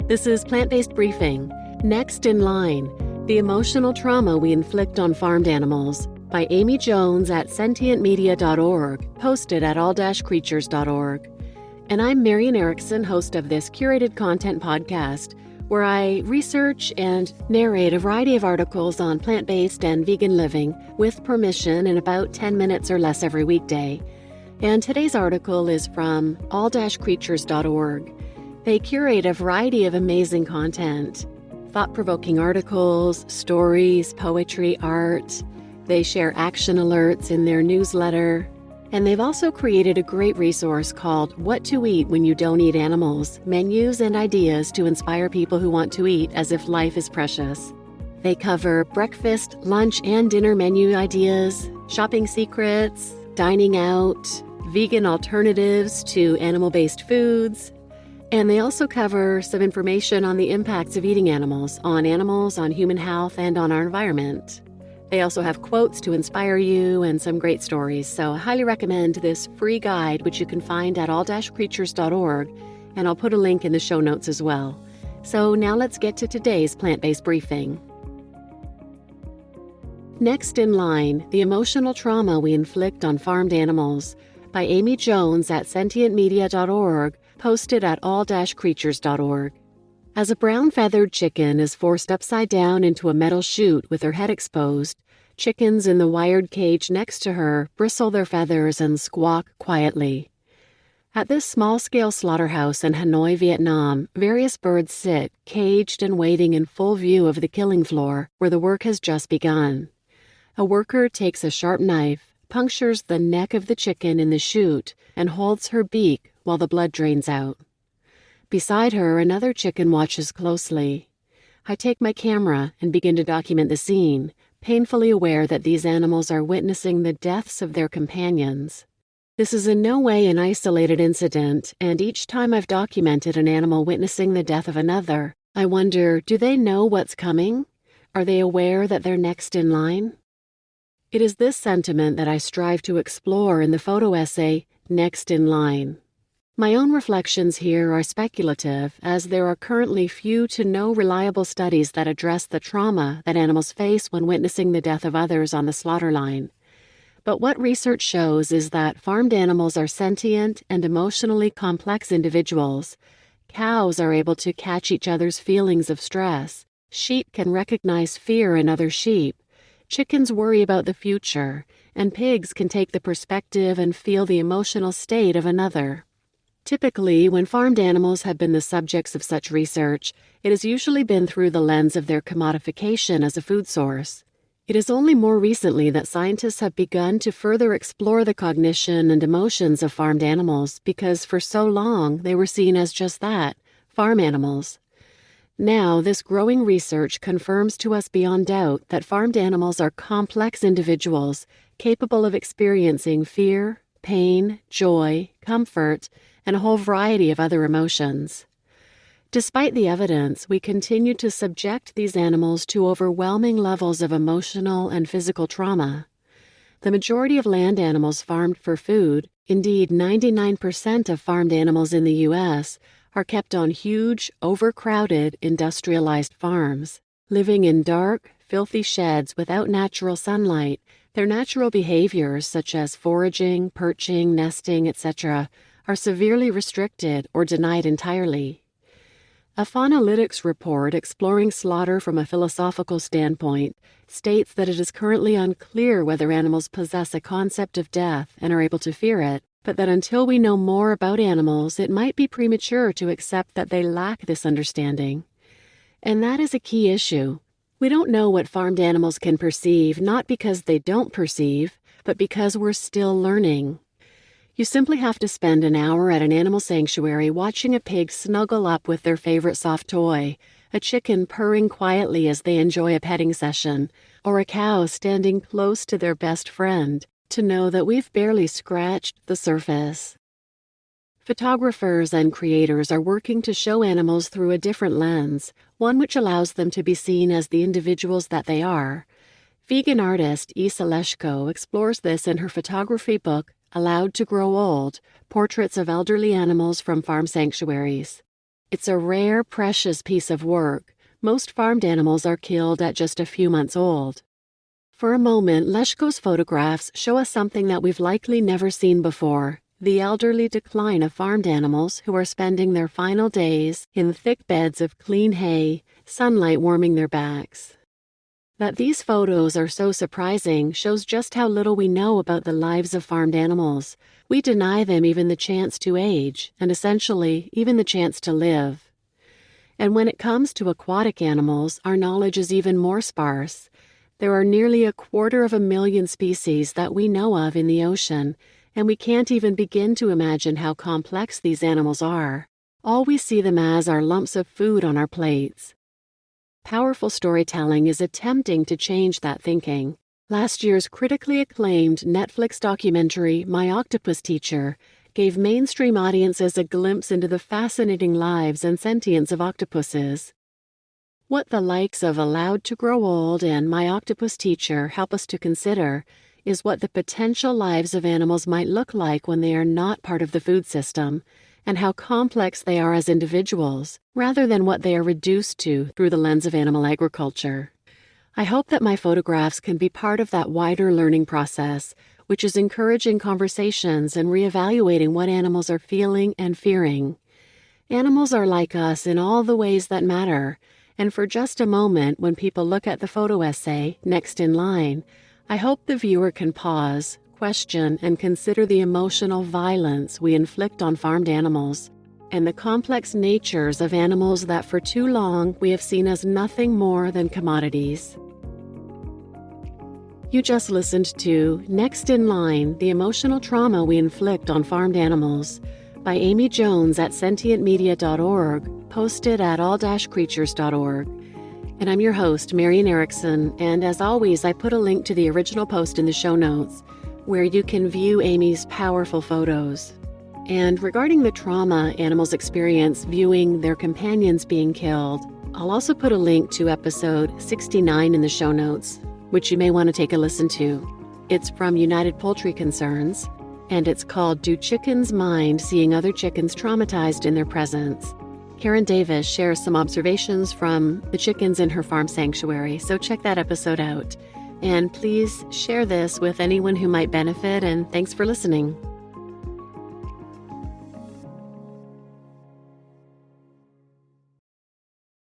This is Plant-Based Briefing, Next in Line, the emotional trauma we inflict on farmed animals, by Amy Jones at sentientmedia.org, posted at all-creatures.org. And I'm Marian Erickson, host of this curated content podcast, where I research and narrate a variety of articles on plant-based and vegan living with permission in about 10 minutes or less every weekday. And today's article is from all-creatures.org. They curate a variety of amazing content, thought-provoking articles, stories, poetry, art. They share action alerts in their newsletter. And they've also created a great resource called What to Eat When You Don't Eat Animals, menus and ideas to inspire people who want to eat as if life is precious. They cover breakfast, lunch, and dinner menu ideas, shopping secrets, dining out, vegan alternatives to animal-based foods, and they also cover some information on the impacts of eating animals, on human health, and on our environment. They also have quotes to inspire you and some great stories, so I highly recommend this free guide, which you can find at all-creatures.org, and I'll put a link in the show notes as well. So now let's get to today's plant-based briefing. Next in Line, the emotional trauma we inflict on farmed animals, by Amy Jones at sentientmedia.org, posted at all-creatures.org. As a brown-feathered chicken is forced upside down into a metal chute with her head exposed, chickens in the wired cage next to her bristle their feathers and squawk quietly. At this small-scale slaughterhouse in Hanoi, Vietnam, various birds sit, caged and waiting in full view of the killing floor, where the work has just begun. A worker takes a sharp knife, punctures the neck of the chicken in the chute, and holds her beak while the blood drains out. Beside her, another chicken watches closely. I take my camera and begin to document the scene, painfully aware that these animals are witnessing the deaths of their companions. This is in no way an isolated incident, and each time I've documented an animal witnessing the death of another, I wonder, do they know what's coming? Are they aware that they're next in line? It is this sentiment that I strive to explore in the photo essay, Next in Line. My own reflections here are speculative, as there are currently few to no reliable studies that address the trauma that animals face when witnessing the death of others on the slaughter line. But what research shows is that farmed animals are sentient and emotionally complex individuals. Cows are able to catch each other's feelings of stress. Sheep can recognize fear in other sheep. Chickens worry about the future, and pigs can take the perspective and feel the emotional state of another. Typically, when farmed animals have been the subjects of such research, it has usually been through the lens of their commodification as a food source. It is only more recently that scientists have begun to further explore the cognition and emotions of farmed animals because for so long they were seen as just that, farm animals. Now, this growing research confirms to us beyond doubt that farmed animals are complex individuals capable of experiencing fear, pain, joy, comfort, and a whole variety of other emotions. Despite the evidence, we continue to subject these animals to overwhelming levels of emotional and physical trauma. The majority of land animals farmed for food, indeed 99% of farmed animals in the U.S., are kept on huge, overcrowded, industrialized farms. Living in dark, filthy sheds without natural sunlight, their natural behaviors such as foraging, perching, nesting, etc., are severely restricted or denied entirely. A Faunalytics report exploring slaughter from a philosophical standpoint states that it is currently unclear whether animals possess a concept of death and are able to fear it, but that until we know more about animals, it might be premature to accept that they lack this understanding. And that is a key issue. We don't know what farmed animals can perceive, not because they don't perceive, but because we're still learning. You simply have to spend an hour at an animal sanctuary watching a pig snuggle up with their favorite soft toy, a chicken purring quietly as they enjoy a petting session, or a cow standing close to their best friend, to know that we've barely scratched the surface. Photographers and creators are working to show animals through a different lens, one which allows them to be seen as the individuals that they are. Vegan artist Isa Leshko explores this in her photography book, Allowed to Grow Old, Portraits of Elderly Animals from Farm Sanctuaries. It's a rare, precious piece of work. Most farmed animals are killed at just a few months old. For a moment, Leshko's photographs show us something that we've likely never seen before: the elderly decline of farmed animals who are spending their final days in thick beds of clean hay, sunlight warming their backs. That these photos are so surprising shows just how little we know about the lives of farmed animals. We deny them even the chance to age, and essentially, even the chance to live. And when it comes to aquatic animals, our knowledge is even more sparse. There are nearly 250,000 species that we know of in the ocean, and we can't even begin to imagine how complex these animals are. All we see them as are lumps of food on our plates. Powerful storytelling is attempting to change that thinking. Last year's critically acclaimed Netflix documentary, Myoctopusteacher, gave mainstream audiences a glimpse into the fascinating lives and sentience of octopuses. What the likes of Allowed to Grow Old and Myoctopusteacher help us to consider is what the potential lives of animals might look like when they are not part of the food system, and how complex they are as individuals, rather than what they are reduced to through the lens of animal agriculture. I hope that my photographs can be part of that wider learning process, which is encouraging conversations and reevaluating what animals are feeling and fearing. Animals are like us in all the ways that matter, and for just a moment, when people look at the photo essay, Next in Line, I hope the viewer can pause, question, and consider the emotional violence we inflict on farmed animals, and the complex natures of animals that for too long we have seen as nothing more than commodities. You just listened to Next in Line, The Emotional Trauma We Inflict on Farmed Animals by Amy Jones at sentientmedia.org, posted at all-creatures.org. And I'm your host, Marian Erickson, and as always, I put a link to the original post in the show notes, where you can view Amy's powerful photos. And regarding the trauma animals experience viewing their companions being killed, I'll also put a link to episode 69 in the show notes, which you may want to take a listen to. It's from United Poultry Concerns, and it's called Do Chickens Mind Seeing Other Chickens Traumatized in Their Presence? Karen Davis shares some observations from the chickens in her farm sanctuary, so check that episode out. And please share this with anyone who might benefit, and thanks for listening.